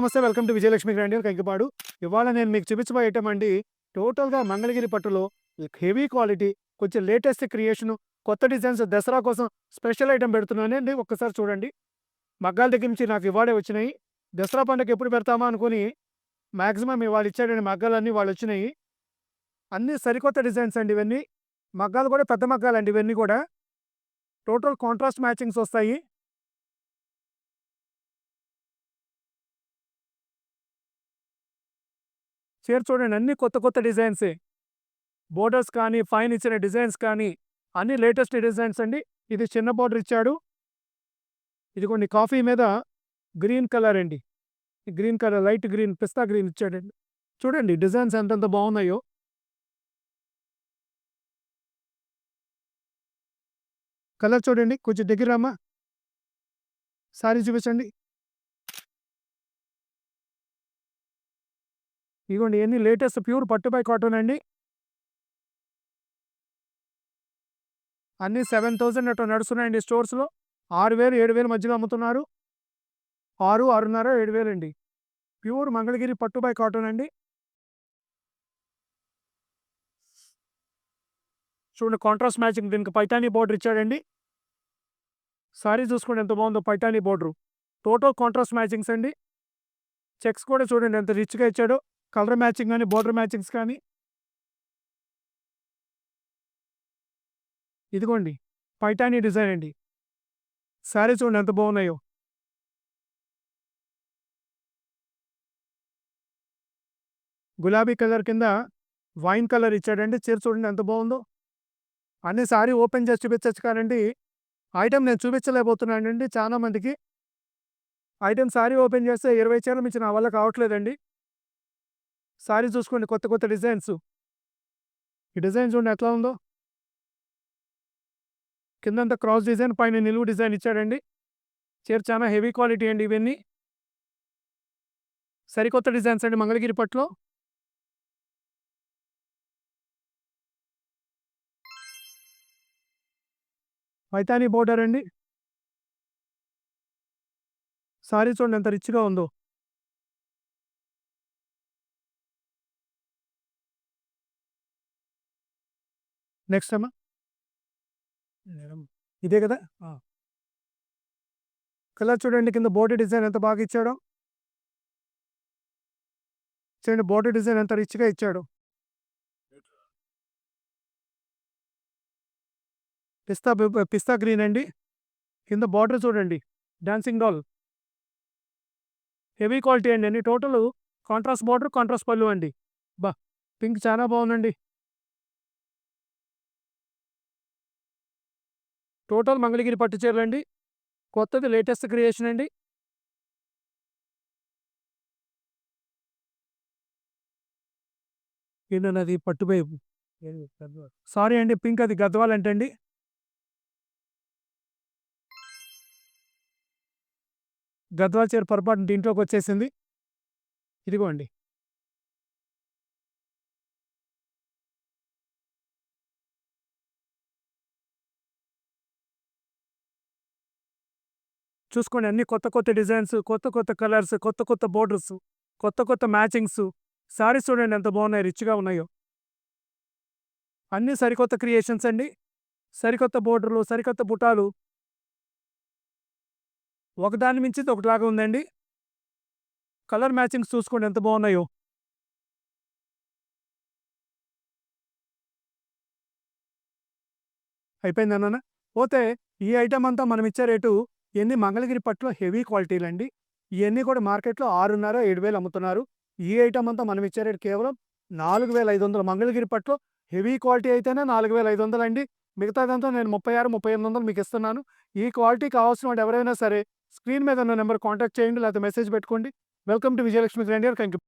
నమస్తే. Welcome to Vijayalakshmi grandeur Kankipadu. ఇవాళ నేను మీకు చూపించబోయే ఐటమ్ అండి. టోటల్‌గా మంగళగిరి పట్టులో హెవీ క్వాలిటీ, కొంచెం లేటెస్ట్ క్రియేషను, కొత్త డిజైన్స్ దసరా కోసం స్పెషల్ ఐటమ్ పెడుతున్నానండి. ఒక్కసారి చూడండి. మగ్గాల దగ్గర నుంచి నాకు ఇవాళే వచ్చినాయి. దసరా పండగకి ఎప్పుడు పెడతామా అనుకోని మాక్సిమం ఇవాళ ఇచ్చాడండి మగ్గాలన్నీ ఇవాళొచ్చినాయి. అన్నీ సరికొత్త డిజైన్స్ అండి ఇవన్నీ. మగ్గాలు కూడా పెద్ద మగ్గాలండి ఇవన్నీ కూడా. టోటల్ కాంట్రాస్ట్ మ్యాచింగ్స్ వస్తాయి. చీర చూడండి అన్నీ కొత్త కొత్త డిజైన్సే. బోర్డర్స్ కానీ, పైన ఇచ్చిన డిజైన్స్ కానీ అన్నీ లేటెస్ట్ డిజైన్స్ అండి. ఇది చిన్న బోర్డర్ ఇచ్చాడు. ఇదిగోండి కాఫీ మీద గ్రీన్ కలర్ అండి. ఈ గ్రీన్ కలర్ లైట్ గ్రీన్, పిస్తా గ్రీన్ ఇచ్చాడండి. చూడండి డిజైన్స్ ఎంతెంత బాగున్నాయో. కలర్ చూడండి. కొంచెం దగ్గర రమ్మా. సారీ చూపించండి. ఇదిగోండి ఇయన్నీ లేటెస్ట్ ప్యూర్ పట్టుపై కాటన్ అండి. అన్నీ 7,000 అట్లా నడుస్తున్నాయండి స్టోర్స్‌లో. 6,000, 7,000 మధ్యలో అమ్ముతున్నారు. 6, 6,500, 7,000 అండి. ప్యూర్ మంగళగిరి పట్టు బై కాటన్ అండి. చూడండి కాంట్రాస్ట్ మ్యాచింగ్ దీనికి పైతానీ బోర్డర్ ఇచ్చాడండి. సారీ చూసుకోండి ఎంత బాగుందో Paithani border. Total contrast matchings అండి. చెక్స్ కూడా చూడండి ఎంత రిచ్‌గా ఇచ్చాడో. కలర్ మ్యాచింగ్ కానీ, బోర్డర్ మ్యాచింగ్స్ కానీ. ఇదిగోండి పైతానీ డిజైన్ అండి. సారీ చూడండి ఎంత బాగున్నాయో. గులాబీ కలర్ కింద వైన్ కలర్ ఇచ్చాడండి. చీర చూడండి ఎంత బాగుందో. అన్ని సారీ ఓపెన్ చేసి చూపించచ్చు కానండి, ఐటెమ్ నేను చూపించలేకపోతున్నానండి చాలా మందికి. ఐటెమ్ సారీ ఓపెన్ చేస్తే 20 చీరలు మించి నా వల్ల కావట్లేదండి. సారీ చూసుకోండి కొత్త కొత్త డిజైన్స్. ఈ డిజైన్ చూడండి ఎట్లా ఉందో. కిందంతా క్రాస్ డిజైన్, పైన నిలువు డిజైన్ ఇచ్చాడండి. చీర చాలా హెవీ క్వాలిటీ అండి ఇవన్నీ. సరికొత్త డిజైన్స్ అండి మంగళగిరి పట్టులో. పైతానీ బోర్డర్ అండి. సారీ చూడండి ఎంత రిచ్‌గా ఉందో. నెక్స్ట్ అమ్మా. ఇదే కదా. కలర్ చూడండి కింద బోర్డర్ డిజైన్ ఎంత బాగా ఇచ్చాడో. చూడండి బోర్డర్ డిజైన్ ఎంత రిచ్‌గా ఇచ్చాడో. పిస్తా గ్రీన్ అండి. కింద బార్డర్ చూడండి డాన్సింగ్ డాల్. హెవీ క్వాలిటీ అండి అన్ని. టోటల్ కాంట్రాస్ట్ బార్డర్, కాంట్రాస్ట్ పళ్ళు అండి. బా పింక్ చాలా బాగుందండి. టోటల్ మంగళగిరి పట్టు చీరలండి. కొత్తది లేటెస్ట్ క్రియేషన్ అండి. ఏంటండి అది పట్టుపై. సారీ అండి పింక్ అది గద్వాల్ అంటండి. గద్వాల్ చీర పొరపాటున దీంట్లోకి వచ్చేసింది. ఇదిగోండి. చూసుకోండి అన్ని కొత్త కొత్త డిజైన్స్, కొత్త కొత్త కలర్స్, కొత్త కొత్త బోర్డర్స్, కొత్త కొత్త మ్యాచింగ్స్. సారీస్ చూడండి ఎంత బాగున్నాయి, రిచ్‌గా ఉన్నాయో. అన్నీ సరికొత్త క్రియేషన్స్ అండి. సరికొత్త బోర్డర్లు, సరికొత్త బుటాలు. ఒకదాని మించింది ఒకటిలాగా ఉందండి. కలర్ మ్యాచింగ్స్ చూసుకోండి ఎంత బాగున్నాయో. అయిపోయిందన్నానా? పోతే ఈ ఐటెమ్ అంతా మనం ఇచ్చే రేటు ఇయన్నీ మంగళగిరి పట్టులో హెవీ క్వాలిటీలండి. ఇయన్నీ కూడా మార్కెట్‌లో 6,500, 7,000 అమ్ముతున్నారు. ఈ ఐటెమ్ అంతా మనం ఇచ్చే రేటు కేవలం 4,500 మంగళగిరి పట్టులో. హెవీ క్వాలిటీ అయితేనే 4,500 అండి. మిగతాదంతా నేను 36, 3800 మీకు ఇస్తున్నాను. ఈ క్వాలిటీ కావాల్సిన వాళ్ళు ఎవరైనా సరే స్క్రీన్ మీద ఉన్న నెంబర్ కాంటాక్ట్ చేయండి, లేకపోతే మెసేజ్ పెట్టుకోండి. Welcome to Vijayalakshmi grandeur. Thank you.